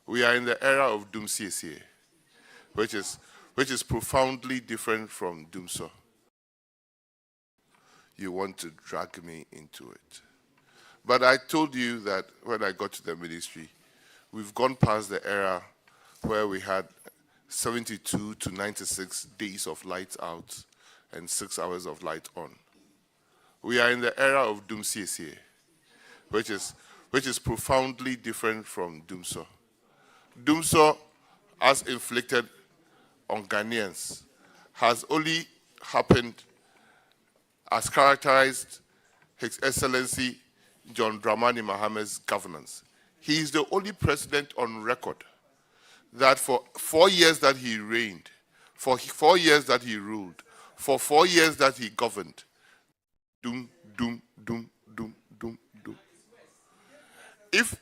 We are in the era of dumsour, which is profoundly different from dumsour. You want to drag me into it. But I told you that when I got to the ministry, we've gone past the era where we had 72 to 96 days of lights out and 6 hours of light on. We are in the era of dumsour, which is profoundly different from dumsour. Dumsour, as inflicted on Ghanaians, has only happened as characterized His Excellency John Dramani Mahama's governance. He is the only president on record that for 4 years that he reigned, for 4 years that he ruled, for 4 years that he governed, doom, doom, doom, doom, doom, doom. If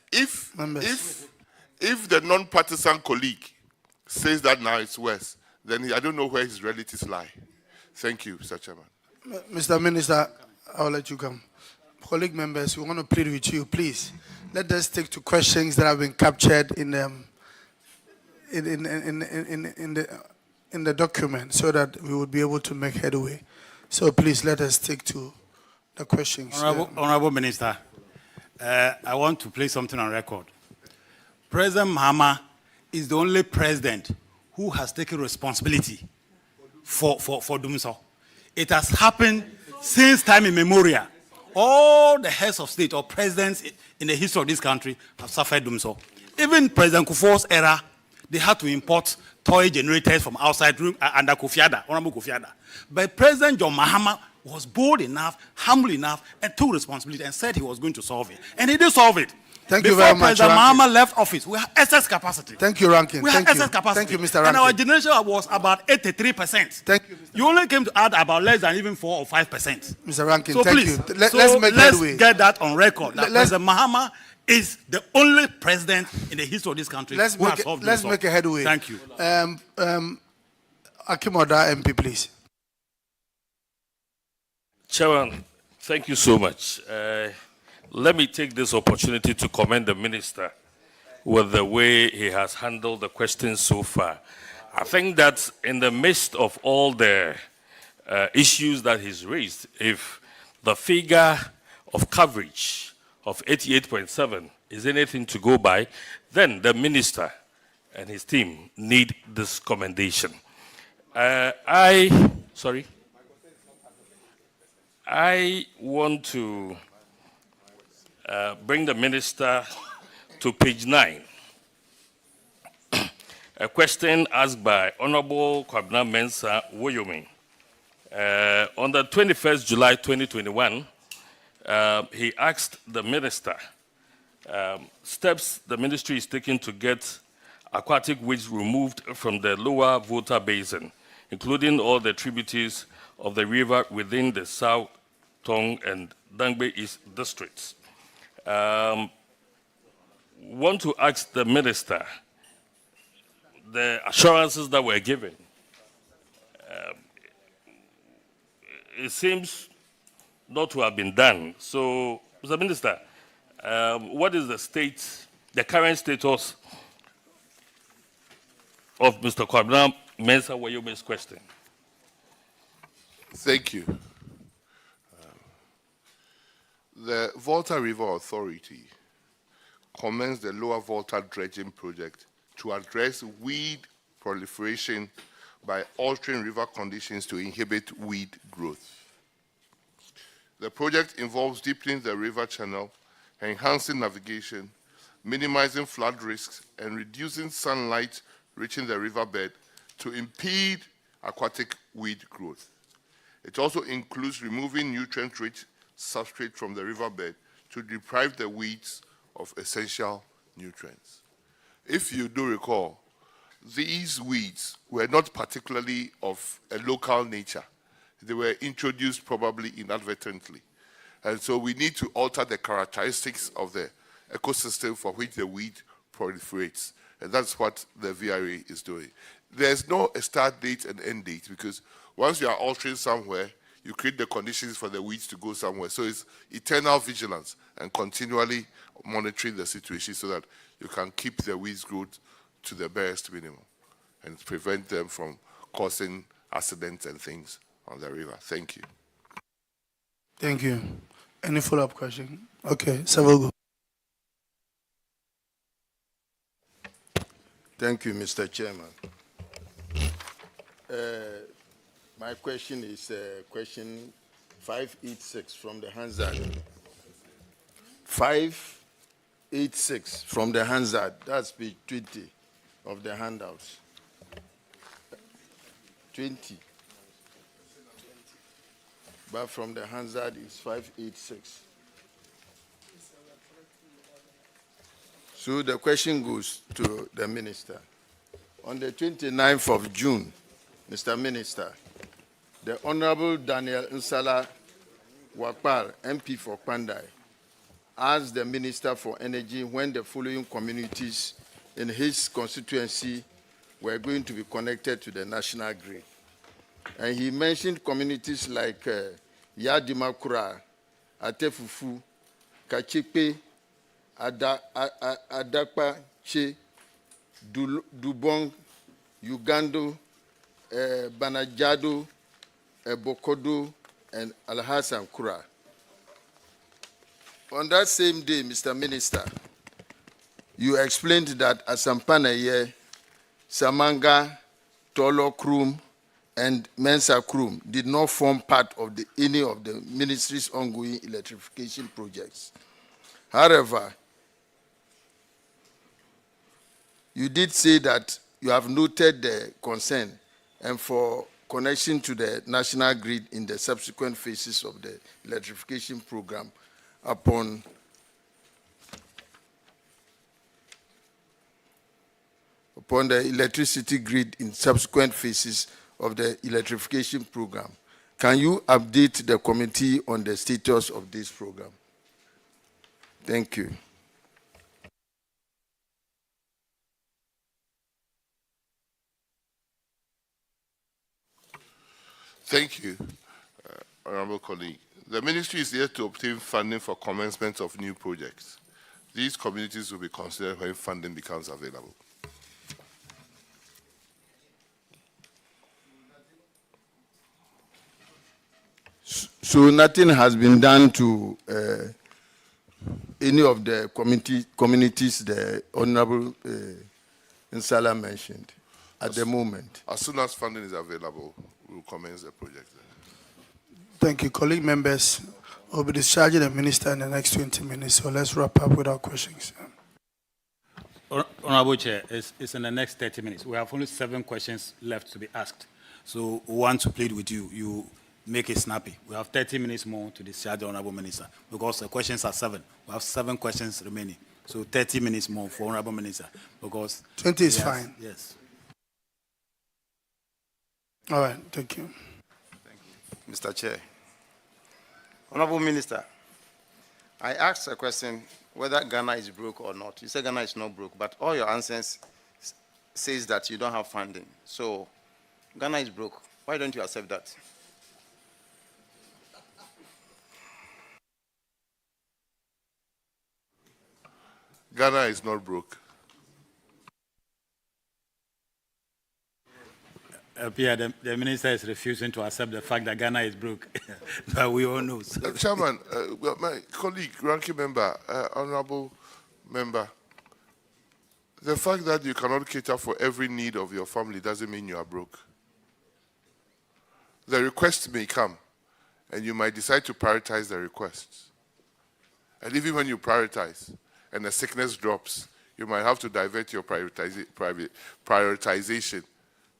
the non-partisan colleague says that now it's worse, then I don't know where his relatives lie. Thank you, Mr. Chairman. Mr. Minister, I'll let you come. Colleague members, we want to plead with you, please. Let us stick to questions that have been captured in the document so that we would be able to make headway. So please let us stick to the questions. Honorable Minister, I want to place something on record. President Mahama is the only president who has taken responsibility for dumsour. It has happened since time immemorial. All the heads of state or presidents in the history of this country have suffered dumsour. Even President Kufuor's era, they had to import toy generators from outside room under Honorable Kofi Addo. But President John Mahama was bold enough, humble enough, and took responsibility and said he was going to solve it. And he did solve it. Thank you very much. Before President Mahama left office, we had excess capacity. Thank you, Rankin. We had excess capacity. Thank you, Mr. Rankin. And our generation was about 83%. Thank you, Mr. You only came to add about less than even 4 or 5%. Mr. Rankin, so thank please, you. Let's get that on record. That President Mahama is the only president in the history of this country let's who has solved let's make a headway. Thank you. Akimoda MP, please. Chairman, thank you so much. Let me take this opportunity to commend the minister with the way he has handled the questions so far. I think that in the midst of all the issues that he's raised, if the figure of coverage of 88.7 is anything to go by, then the minister and his team need this commendation. I want to bring the minister to page 9. A question asked by Honorable Kwabena Mensah Woyomi. On the 21st July 2021, he asked the minister steps the ministry is taking to get aquatic weeds removed from the lower Volta Basin, including all the tributaries of the river within the South Tong and Dangbe East districts. Want to ask the minister the assurances that were given. It seems not to have been done. So, Mr. Minister, what is the current status of Mr. Kwabena Mensah Woyomi's question? Thank you. The Volta River Authority commenced the Lower Volta dredging project to address weed proliferation by altering river conditions to inhibit weed growth. The project involves deepening the river channel, enhancing navigation, minimizing flood risks, and reducing sunlight reaching the riverbed to impede aquatic weed growth. It also includes removing nutrient-rich substrate from the riverbed to deprive the weeds of essential nutrients. If you do recall, these weeds were not particularly of a local nature. They were introduced probably inadvertently. And so we need to alter the characteristics of the ecosystem for which the weed proliferates. And that's what the VRA is doing. There's no start date and end date, because once you are altering somewhere, you create the conditions for the weeds to go somewhere. So it's eternal vigilance and continually monitoring the situation so that you can keep the weeds growth to the barest minimum and prevent them from causing accidents and things on the river. Thank you. Thank you. Any follow-up question? Okay, Savogo. Thank you, Mr. Chairman. My question is question 586 from the Hansard. 586 from the Hansard. That's page 20 of the handouts. 20. But from the Hansard is 586. So the question goes to the minister. On the 29th of June, Mr. Minister, the Honorable Daniel Nsala Wakpal, MP for Pandai, asked the Minister for Energy when the following communities in his constituency were going to be connected to the national grid. And he mentioned communities like Yadimakura, Atefufu, Kachepe, Adakpa, Che, Dubong, Ugando, Banajado, Bokodo, and Alhassan Kura. On that same day, Mr. Minister, you explained that Asampanaye, Samanga, Tolo Krum, and Mensa Krum did not form part of any of the ministry's ongoing electrification projects. However, you did say that you have noted the concern and for connection to the national grid in the subsequent phases of the electrification program upon the electricity grid in subsequent phases of the electrification program. Can you update the committee on the status of this program? Thank you. Thank you, honorable colleague. The ministry is here to obtain funding for commencement of new projects. These communities will be considered when funding becomes available. So nothing has been done to any of the communities the Honorable Nsala mentioned at the moment. As soon as funding is available, we will commence the project. Thank you. Colleague members, we'll be discharging the minister in the next 20 minutes, so let's wrap up with our questions. Honorable Chair, it's in the next 30 minutes. We have only 7 questions left to be asked. So we want to plead with you. You make it snappy. We have 30 minutes more to discharge the Honorable Minister because the questions are 7. We have 7 questions remaining. So 30 minutes more for Honorable Minister because 20 is fine. Yes. All right, thank you. Thank you. Mr. Chair. Honorable Minister, I asked a question whether Ghana is broke or not. You said Ghana is not broke, but all your answers says that you don't have funding. So Ghana is broke. Why don't you accept that? Ghana is not broke. Pierre, the minister is refusing to accept the fact that Ghana is broke. But we all know. So. Chairman, my colleague, ranking member, honorable member, the fact that you cannot cater for every need of your family doesn't mean you are broke. The request may come, and you might decide to prioritize the requests. And even when you prioritize, and the sickness drops, you might have to divert your prioritization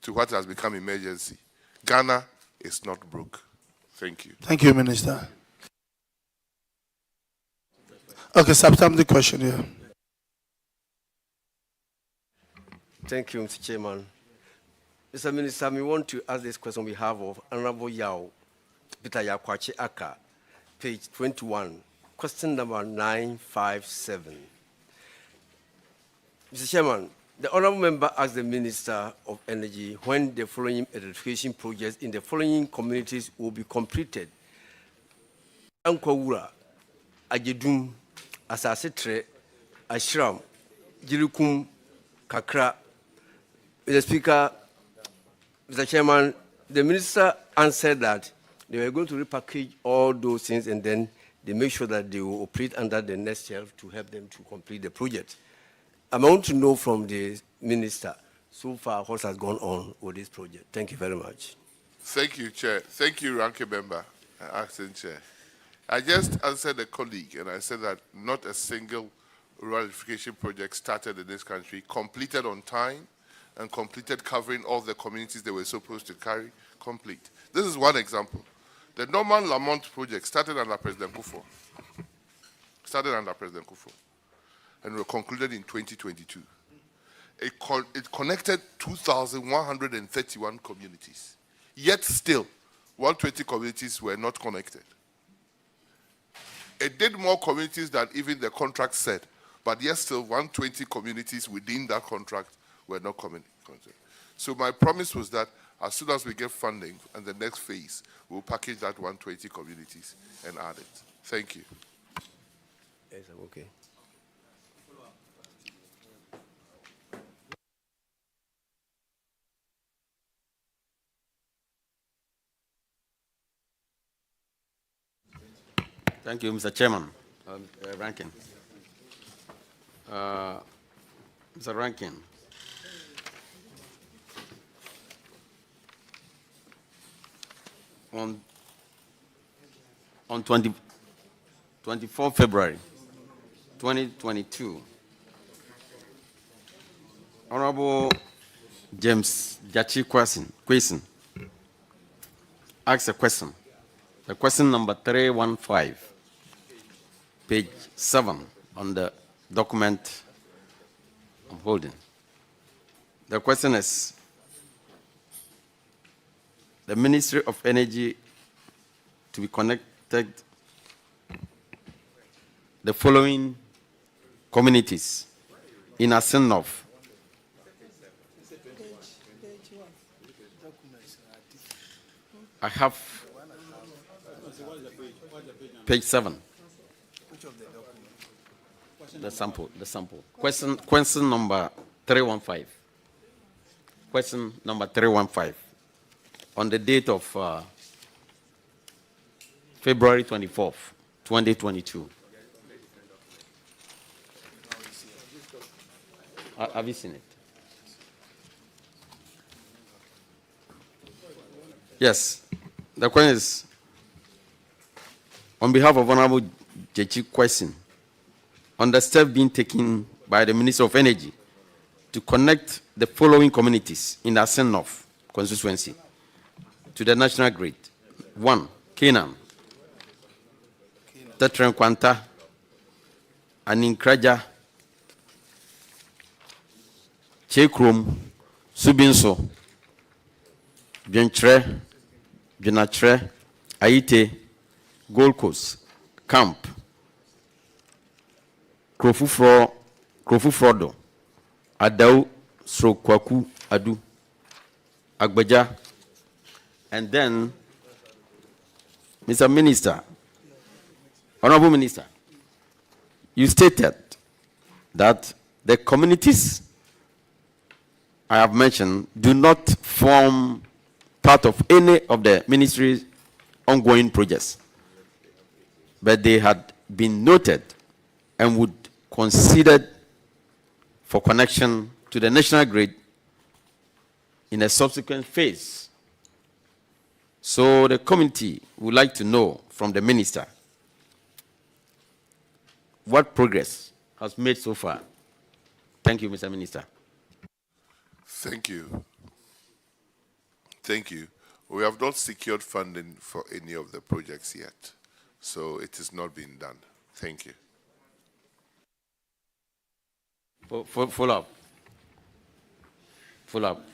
to what has become emergency. Ghana is not broke. Thank you. Thank you, Minister. Okay, substantive question here. Thank you, Mr. Chairman. Mr. Minister, we want to ask this question on behalf of Honorable Yao Peter Yakwachi Aka, page 21, question number 957. Mr. Chairman, the Honorable Member asked the Minister of Energy when the following electrification projects in the following communities will be completed. Ankwawura, Ajedum, Asasetre, Ashram, Jirikum, Kakra. Mr. Speaker, Mr. Chairman, the minister answered that they were going to repackage all those things and then they make sure that they will operate under the next shelf to help them to complete the project. I want to know from the minister, so far, what has gone on with this project. Thank you very much. Thank you, Chair. Thank you, Ranking Member, Acting Chair. I just answered a colleague, and I said that not a single rural electrification project started in this country, completed on time, and completed covering all the communities they were supposed to carry, complete. This is one example. The Norman Lamont project started under President Kufuor. And were concluded in 2022. It connected 2,131 communities. Yet still, 120 communities were not connected. It did more communities than even the contract said, but yet still 120 communities within that contract were not connected. So my promise was that as soon as we get funding and the next phase, we'll package that 120 communities and add it. Thank you. Yes, okay. Thank you, Mr. Chairman. Rankin. Mr. Rankin. On 24 February 2022, Honorable James Jachi Kwesen asked a question. The question number 315, page 7 on the document I'm holding. The question is, the Ministry of Energy to be connected the following communities in Asenov. I have page 7. The sample. Question number 315. Question number 315. On the date of February 24th, 2022. Have you seen it? Yes. The question is, on behalf of Honorable Jechi Kwesen, on the step being taken by the Minister of Energy to connect the following communities in the Asen North constituency to the national grid. 1, Canaan, Tetrenkwanta, Aninkraja, Chekrum, Subinso, Bientre, Binatre, Aite, Gold Coast, Camp, Krofufrodo, Adau, Srokwaku, Adu, Agbaja, and then, Mr. Minister, Honorable Minister, you stated that the communities I have mentioned do not form part of any of the ministry's ongoing projects, but they had been noted and would considered for connection to the national grid in a subsequent phase. So the committee would like to know from the minister what progress has made so far. Thank you, Mr. Minister. Thank you. Thank you. We have not secured funding for any of the projects yet, so it has not been done. Thank you. Follow up. Follow up.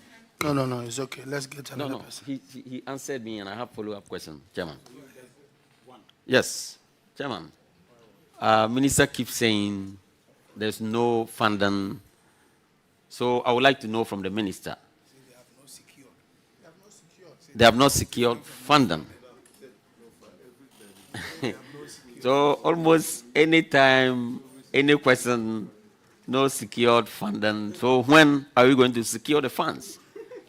No, it's okay. Let's get another person. He answered me, and I have follow-up question, Chairman. Yes, Chairman. Minister keeps saying there's no funding, so I would like to know from the minister. They have not secured funding. So almost any time, any question no secured funding. So when are we going to secure the funds?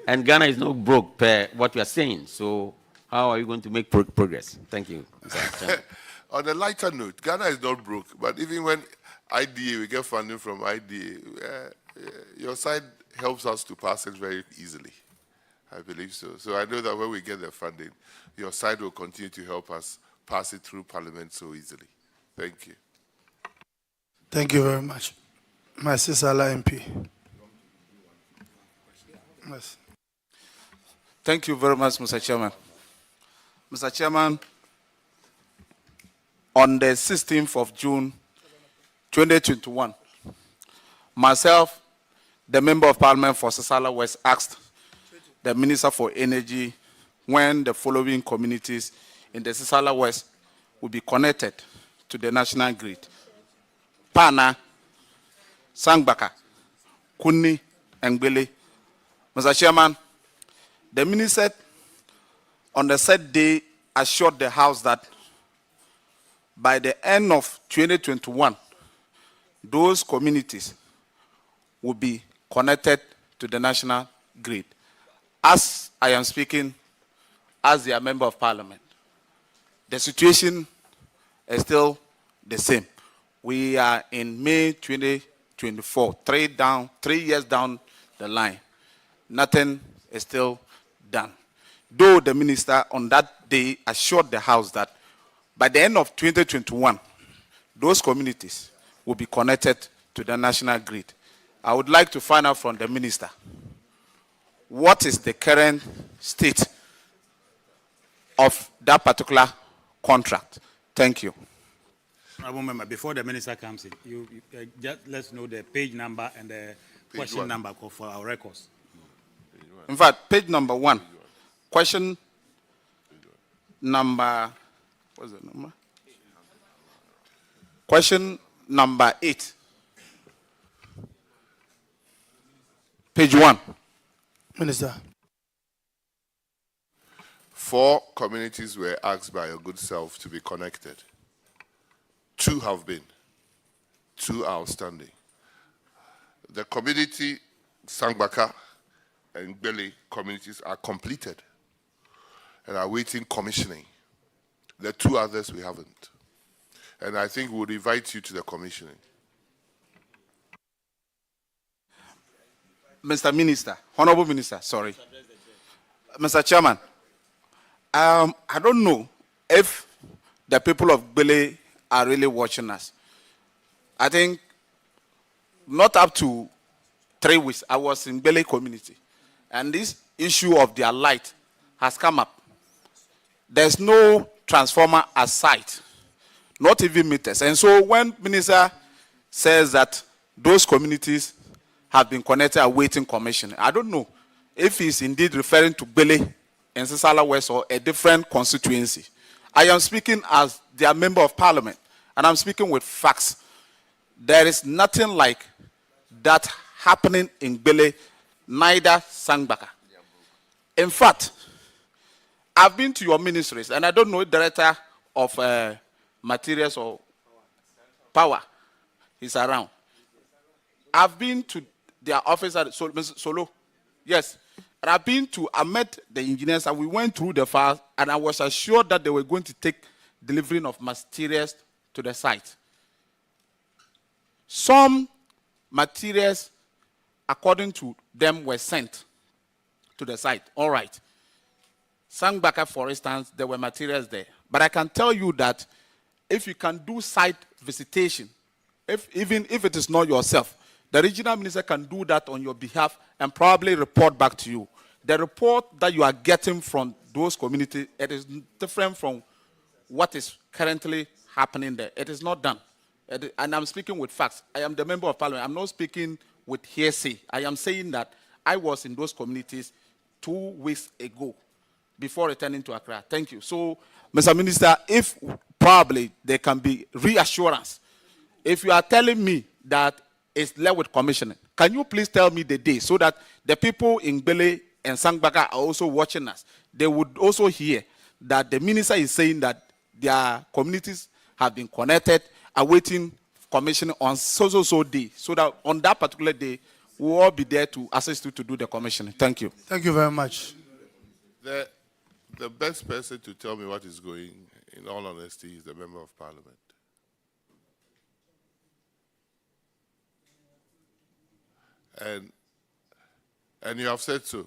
And Ghana is not broke per what we are saying. So how are you going to make progress? Thank you, Mr. Chairman. On a lighter note, Ghana is not broke, but even when IDA, we get funding from IDA, your side helps us to pass it very easily. I believe so. So I know that when we get the funding, your side will continue to help us pass it through Parliament so easily. Thank you. Thank you very much. My sister MP. Yes. Thank you very much, Mr. Chairman. Mr. Chairman, on the 16th of June, 2021, myself, the Member of Parliament for Sisala West, asked the Minister for Energy when the following communities in the Sisala West will be connected to the national grid: Pana, Sangbaka, Kuni, and Gbele. Mr. Chairman, the Minister on the said day assured the House that by the end of 2021, those communities will be connected to the national grid. As I am speaking, as their Member of Parliament, the situation is still the same. We are in May 2024, 3 years down the line. Nothing is still done. Though the Minister on that day assured the House that by the end of 2021, those communities will be connected to the national grid. I would like to find out from the Minister, what is the current state of that particular contract? Thank you. Honorable Member, before the Minister comes in, you just let us know the page number and the question number for our records. In fact, page number 1, question number, what's the number? Question number 8. Page 1. Minister. 4 communities were asked by your good self to be connected. 2 have been. 2 are outstanding. The community, Sangbaka and Gbele communities, are completed and are waiting commissioning. The 2 others we haven't. And I think we'll invite you to the commissioning. Mr. Minister, Honorable Minister, sorry. Mr. Chairman, I don't know if the people of Gbele are really watching us. I think not up to 3 weeks, I was in Gbele community, and this issue of their light has come up. There's no transformer at site, not even meters. And so when Minister says that those communities have been connected awaiting commission, I don't know if he's indeed referring to Gbele and Sisala West or a different constituency. I am speaking as their Member of Parliament, and I'm speaking with facts. There is nothing like that happening in Gbele, neither Sangbaka. In fact, I've been to your ministries, and I don't know the director of materials or power is around. I've been to their office at Solo. Yes. And I met the engineers, and we went through the files, and I was assured that they were going to take delivery of materials to the site. Some materials, according to them, were sent to the site. All right. Sangbaka, for instance, there were materials there. But I can tell you that if you can do site visitation, even if it is not yourself, the regional minister can do that on your behalf and probably report back to you. The report that you are getting from those communities, it is different from what is currently happening there. It is not done. And I'm speaking with facts. I am the Member of Parliament. I'm not speaking with hearsay. I am saying that I was in those communities 2 weeks ago before returning to Accra. Thank you. So, Mr. Minister, if probably there can be reassurance, if you are telling me that it's left with commissioning, can you please tell me the day so that the people in Gbele and Sangbaka are also watching us? They would also hear that the minister is saying that their communities have been connected, awaiting commission on so day, so that on that particular day, we'll all be there to assist you to do the commissioning. Thank you. Thank you very much. The best person to tell me what is going, in all honesty, is the Member of Parliament. And you have said so.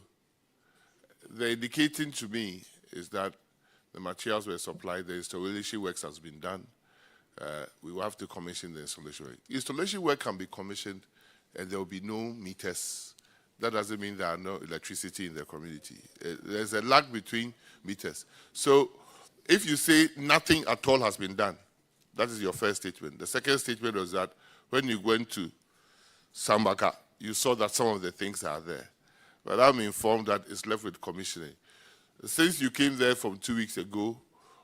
The indicating to me is that the materials were supplied, the installation works has been done. We will have to commission the installation work. Installation work can be commissioned and there will be no meters. That doesn't mean there are no electricity in the community. There's a lag between meters. So if you say nothing at all has been done, that is your first statement. The second statement was that when you went to Sambaka, you saw that some of the things are there. But I'm informed that it's left with commissioning. Since you came there from 2 weeks ago,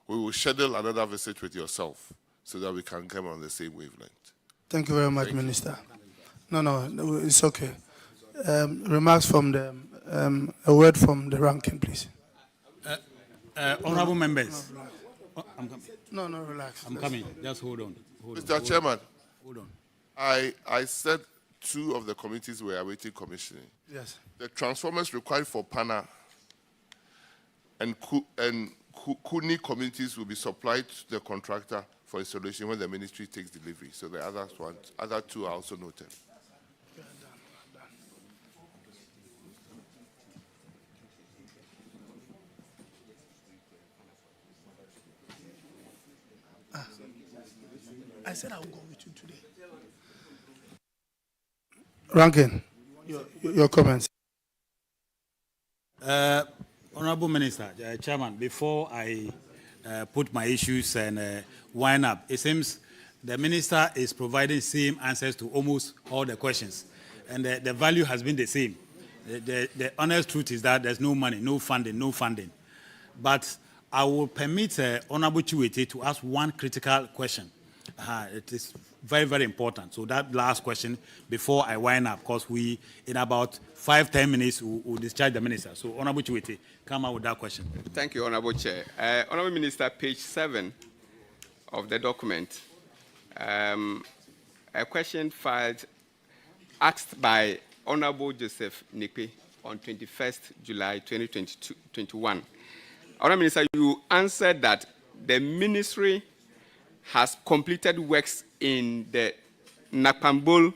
we will schedule another visit with yourself so that we can come on the same wavelength. Thank you very much, Minister. No, it's okay. Remarks from the, a word from the ranking, please. Honorable members. I'm coming. No, relax. I'm coming. Just hold on. Mr. Chairman, Hold on. I said 2 of the committees were awaiting commissioning. Yes. The transformers required for PANA and Kuni communities will be supplied to the contractor for installation when the ministry takes delivery. So the other 2 are also noted. I said I will go with you today. Rankin, your comments. Honorable Minister, Chairman, before I put my issues and wind up, it seems the Minister is providing same answers to almost all the questions, and the value has been the same. The honest truth is that there's no money, no funding. But I will permit Honorable Chiwete to ask one critical question. It is very, very important. So that last question before I wind up, because we, in about 5-10 minutes, we'll discharge the minister. So Honorable Chiwete, come out with that question. Thank you, Honorable Chair. Honorable Minister, page 7 of the document, a question filed, asked by Honorable Joseph Nikwe on 21st July 2021. Honorable Minister, you answered that the ministry has completed works in the Nakpambul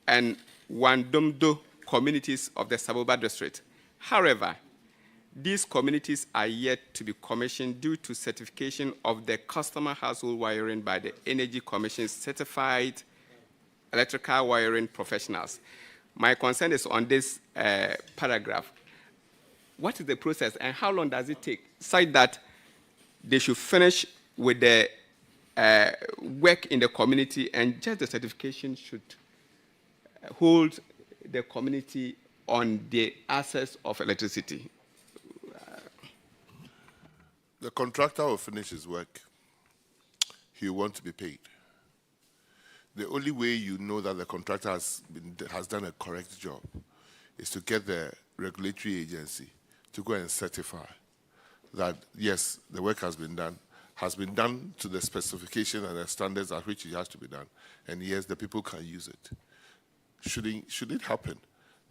and Wandomdo communities of the Saboba district. However, these communities are yet to be commissioned due to certification of the customer household wiring by the Energy Commission's certified electrical wiring professionals. My concern is on this paragraph. What is the process and how long does it take? Such that they should finish with the work in the community and just the certification should hold the community on the access of electricity. The contractor will finish his work. He will want to be paid. The only way you know that the contractor has done a correct job is to get the regulatory agency to go and certify that, yes, the work has been done to the specification and the standards at which it has to be done. And yes, the people can use it. Should it happen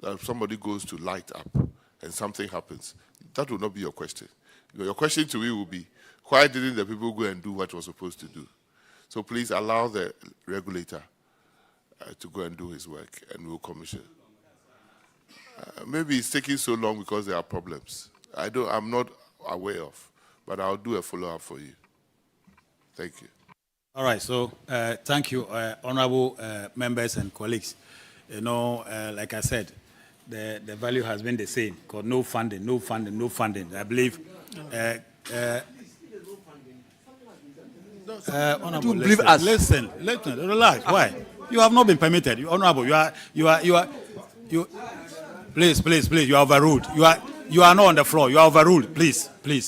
that somebody goes to light up and something happens, that will not be your question. Your question to me will be, why didn't the people go and do what was supposed to do? So please allow the regulator to go and do his work and we'll commission. Maybe it's taking so long because there are problems. I'm not aware of, but I'll do a follow-up for you. Thank you. All right, so thank you, honorable members and colleagues. You know, like I said, the value has been the same, because no funding. I believe, honorable, listen, relax. Why? You have not been permitted. Honorable, please, you are overruled. You are not on the floor. You are overruled. Please. You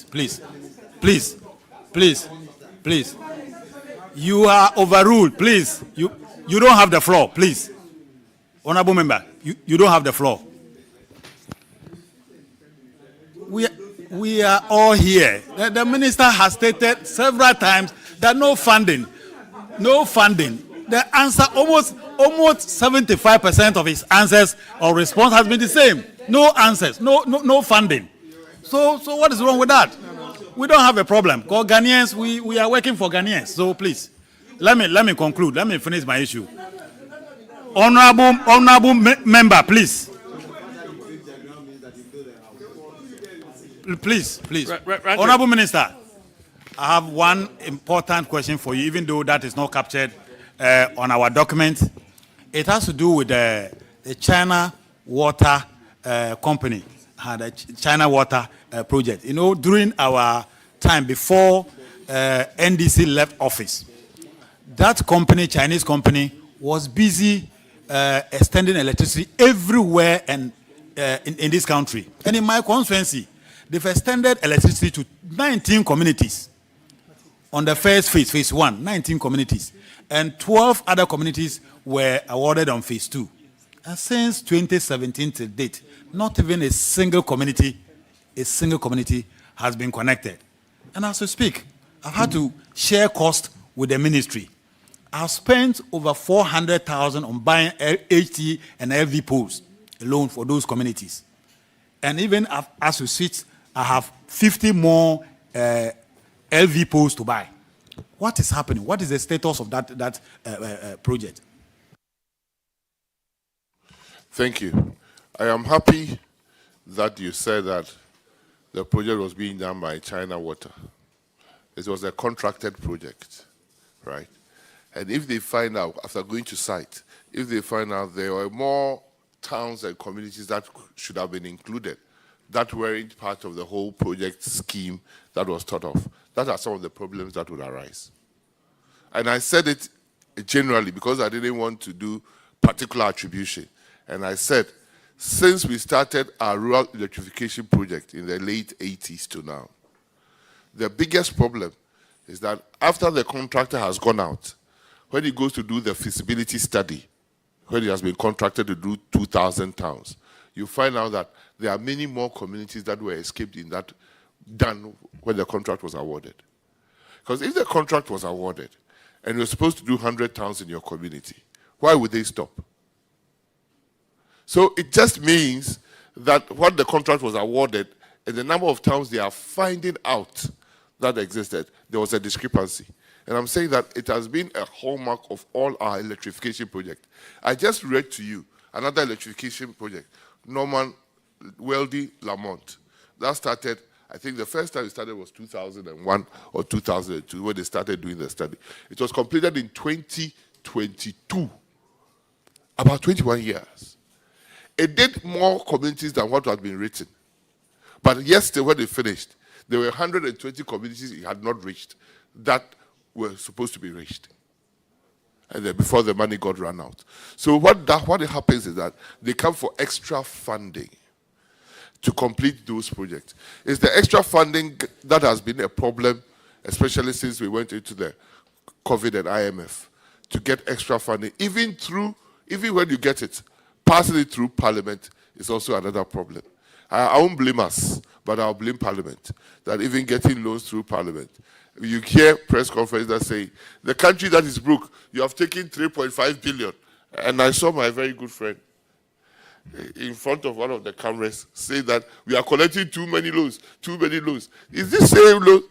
are overruled. Please. You don't have the floor. Please. Honorable member, you don't have the floor. We are all here. The minister has stated several times that no funding. The answer, almost 75% of his answers or response has been the same. No answers, no funding. So what is wrong with that? We don't have a problem. Because Ghanaians, we are working for Ghanaians. So please, let me conclude. Let me finish my issue. Honorable member, please. Please. Honorable Minister, I have one important question for you, even though that is not captured on our document. It has to do with the China Water Company, the China Water Project. You know, during our time before NDC left office, that company, Chinese company, was busy extending electricity everywhere and in this country. And in my constituency, they've extended electricity to 19 communities. On the first phase, phase 1, 19 communities. And 12 other communities were awarded on phase 2. And since 2017 to date, not even a single community has been connected. And as we speak, I've had to share cost with the ministry. I've spent over 400,000 on buying HT and LV poles alone for those communities. And even as we sit, I have 50 more LV poles to buy. What is happening? What is the status of that project? Thank you. I am happy that you said that the project was being done by China Water. It was a contracted project, right? And if they find out, after going to site, if they find out there were more towns and communities that should have been included, that weren't part of the whole project scheme that was thought of, that are some of the problems that would arise. And I said it generally because I didn't want to do particular attribution. And I said, since we started our rural electrification project in the late 80s to now, the biggest problem is that after the contractor has gone out, when he goes to do the feasibility study, when he has been contracted to do 2,000 towns, you find out that there are many more communities that were escaped in that done when the contract was awarded. Because if the contract was awarded and you're supposed to do 100 towns in your community, why would they stop? So it just means that what the contract was awarded and the number of towns they are finding out that existed, there was a discrepancy. And I'm saying that it has been a hallmark of all our electrification projects. I just read to you another electrification project, Norman Weldy Lamont. That started, I think the first time it started was 2001 or 2002 when they started doing the study. It was completed in 2022, about 21 years. It did more communities than what had been written. But yesterday when they finished, there were 120 communities it had not reached that were supposed to be reached. And then before the money got run out. So what happens is that they come for extra funding to complete those projects. It's the extra funding that has been a problem, especially since we went into the COVID and IMF, to get extra funding. Even when you get it, passing it through Parliament is also another problem. I won't blame us, but I'll blame Parliament, that even getting loans through Parliament. You hear press conferences that say, the country that is broke, you have taken 3.5 billion. And I saw my very good friend in front of one of the cameras say that we are collecting too many loans. Is this same loan?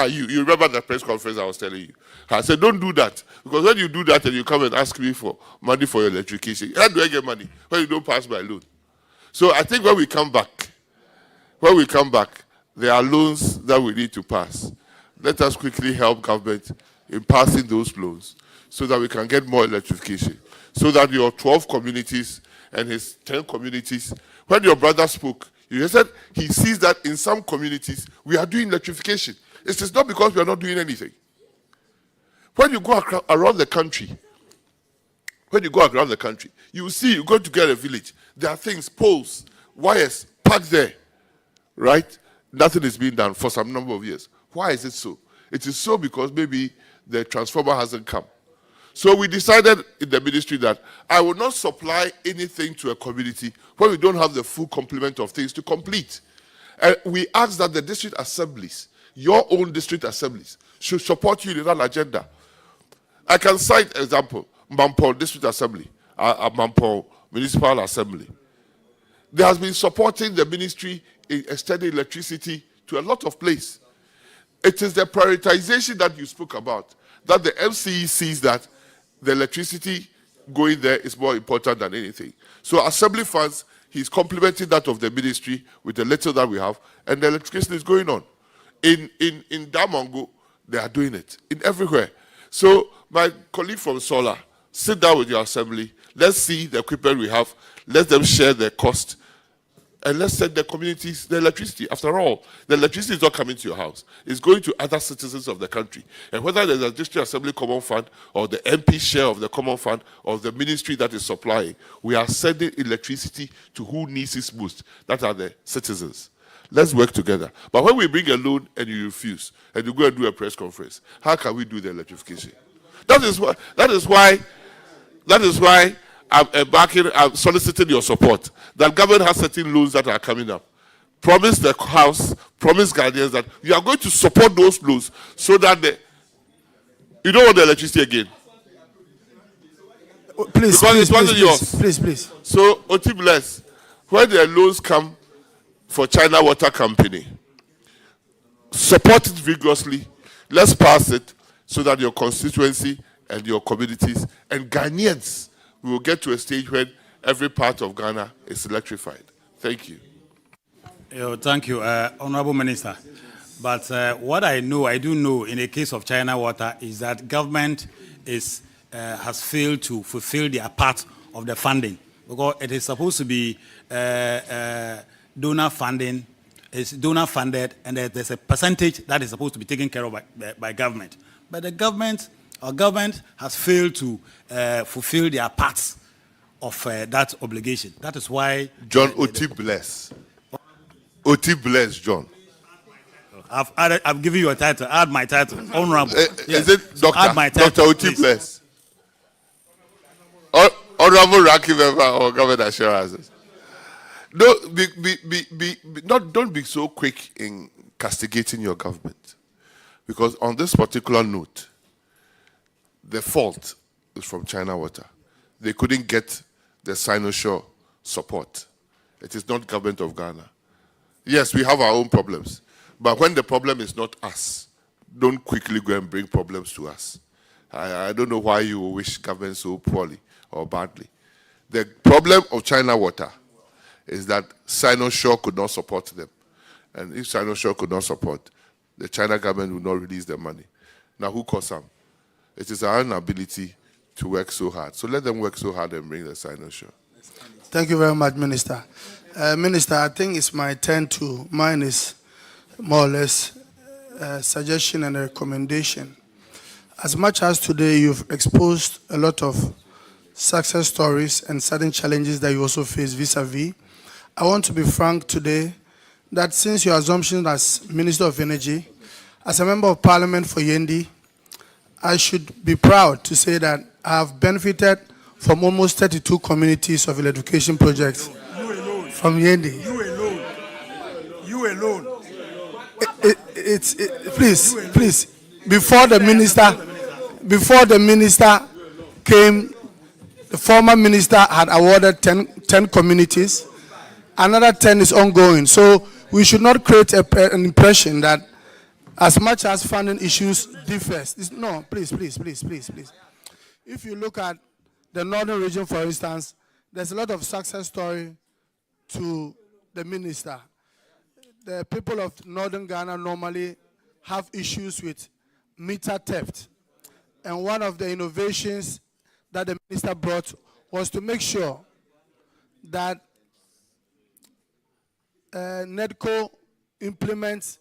You remember the press conference I was telling you. I said, don't do that. Because when you do that and you come and ask me for money for your electrification, how do I get money when you don't pass my loan? So I think when we come back, there are loans that we need to pass. Let us quickly help government in passing those loans so that we can get more electrification. So that your 12 communities and his 10 communities, when your brother spoke, he said he sees that in some communities we are doing electrification. It is not because we are not doing anything. When you go around the country, you see, you go to get a village, there are things, poles, wires, parked there, right? Nothing is being done for some number of years. Why is it so? It is so because maybe the transformer hasn't come. So we decided in the ministry that I will not supply anything to a community when we don't have the full complement of things to complete. And we asked that the district assemblies, your own district assemblies, should support you in that agenda. I can cite example, Mampo District Assembly, Mampo Municipal Assembly. They has been supporting the ministry in extending electricity to a lot of places. It is the prioritization that you spoke about, that the MCE sees that the electricity going there is more important than anything. So assembly funds, he's complementing that of the ministry with the little that we have, and the electricity is going on. In Damongo, they are doing it, in everywhere. So my colleague from Solar, sit down with your assembly, let's see the equipment we have, let them share the cost, and let's send the communities the electricity. After all, the electricity is not coming to your house. It's going to other citizens of the country. And whether there's a district assembly common fund or the MP share of the common fund or the ministry that is supplying, we are sending electricity to who needs it most. That are the citizens. Let's work together. But when we bring a loan and you refuse, and you go and do a press conference, how can we do the electrification? That is why I'm soliciting your support. That government has certain loans that are coming up. Promise the House, promise Ghanaians that you are going to support those loans so that you don't want the electricity again. Please, because it wasn't yours. Please. So, Oti bless, when the loans come for China Water Company, support it vigorously. Let's pass it so that your constituency and your communities and Ghanaians will get to a stage when every part of Ghana is electrified. Thank you. Thank you, Honorable Minister. But what I do know in the case of China Water is that government has failed to fulfill their part of the funding, because it is supposed to be donor funding. It's donor funded, and there's a percentage that is supposed to be taken care of by government. But our government has failed to fulfill their parts of that obligation. That is why John Oti bless. Oti bless, John. I've given you a title. Add my title, Honorable. Yes. Is it Doctor? So add my title, Dr. Oti bless. Honorable ranking member or government assurances. Don't be so quick in castigating your government, because on this particular note, the fault is from China Water. They couldn't get the Sino-Shore support. It is not government of Ghana. Yes, we have our own problems, but when the problem is not us, don't quickly go and bring problems to us. I don't know why you wish government so poorly or badly. The problem of China Water is that Sino-Shore could not support them. And if Sino-Shore could not support, the China government would not release the money. Now, who caused them? It is our inability to work so hard. So let them work so hard and bring the Sino-Shore. Thank you very much, Minister. Minister, I think it's my turn to, mine is more or less a suggestion and a recommendation. As much as today you've exposed a lot of success stories and certain challenges that you also face vis-a-vis, I want to be frank today that since your assumption as Minister of Energy, as a Member of Parliament for Yendi, I should be proud to say that I have benefited from almost 32 communities of electrification projects from Yendi. You alone. Please, before the minister came, the former minister had awarded 10 communities. Another 10 is ongoing. So we should not create an impression that as much as funding issues differs. No, please. If you look at the northern region, for instance, there's a lot of success story to the minister. The people of northern Ghana normally have issues with meter theft. And one of the innovations that the minister brought was to make sure that NEDCO implements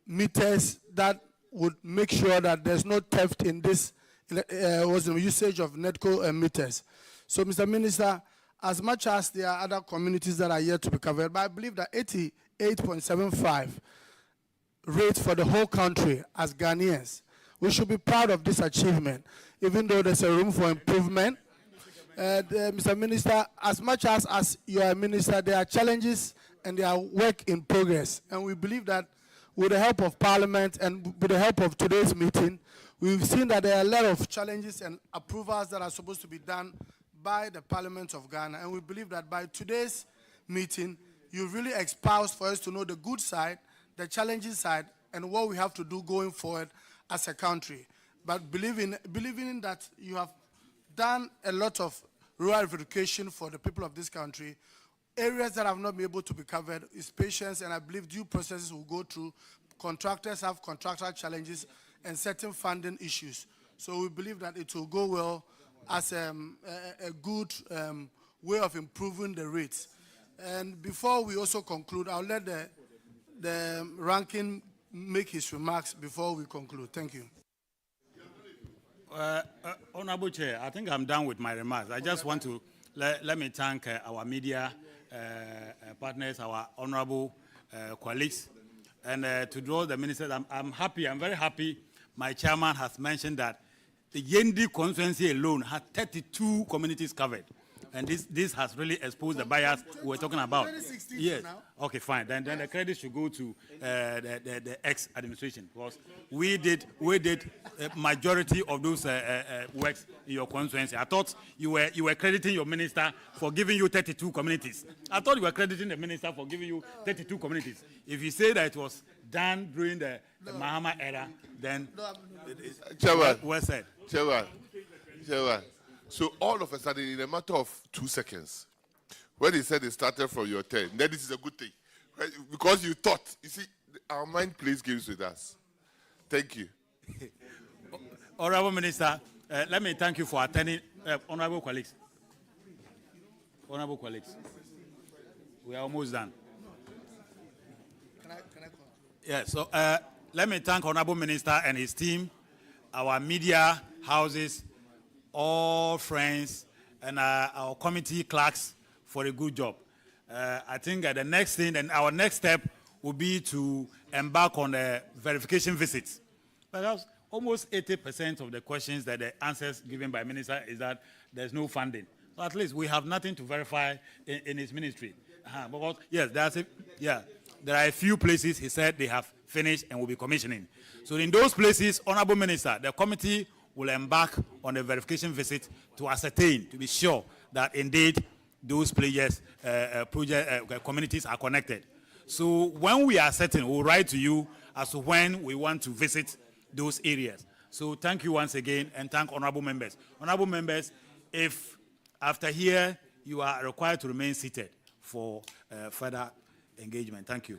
meters that would make sure that there's no theft in this usage of NEDCO meters. So, Mr. Minister, as much as there are other communities that are yet to be covered, but I believe that 88.75 rate for the whole country as Ghanaians, we should be proud of this achievement, even though there's a room for improvement. Mr. Minister, as much as you are a minister, there are challenges and there are work in progress. And we believe that with the help of Parliament and with the help of today's meeting, we've seen that there are a lot of challenges and approvals that are supposed to be done by the Parliament of Ghana. And we believe that by today's meeting, you really espoused for us to know the good side, the challenging side, and what we have to do going forward as a country. But believing in that you have done a lot of rural education for the people of this country, areas that have not been able to be covered is patience, and I believe due processes will go through. Contractors have contractual challenges and certain funding issues. So we believe that it will go well as a good way of improving the rates. And before we also conclude, I'll let the ranking make his remarks before we conclude. Thank you. Honorable Chair, I think I'm done with my remarks. I just want to let me thank our media partners, our honorable colleagues, and to draw the ministers. I'm happy, I'm very happy. My chairman has mentioned that the Yendi constituency alone had 32 communities covered. And this has really exposed the bias we were talking about. Yes. Okay, fine. Then the credit should go to the ex-administration, because we did a majority of those works in your constituency. I thought you were crediting your minister for giving you 32 communities. I thought you were crediting the minister for giving you 32 communities. If you say that it was done during the Mahama era, then well said. Chairman. So all of a sudden, in a matter of 2 seconds, when he said it started from your turn, then this is a good thing. Right? Because you thought, you see, our mind plays games with us. Thank you. Honorable Minister, let me thank you for attending. Honorable colleagues. Honorable colleagues. We are almost done. Can I Yeah, so let me thank Honorable Minister and his team, our media houses, all friends, and our committee clerks for a good job. I think the next thing, and our next step will be to embark on a verification visit. Perhaps almost 80% of the questions that the answers given by minister is that there's no funding. So at least we have nothing to verify in his ministry. Because, yes, there are a few places he said they have finished and will be commissioning. So in those places, Honorable Minister, the committee will embark on a verification visit to ascertain, to be sure that indeed those players, communities are connected. So when we are certain, we'll write to you as to when we want to visit those areas. So thank you once again, and thank honorable members. Honorable members, if after here you are required to remain seated for further engagement. Thank you.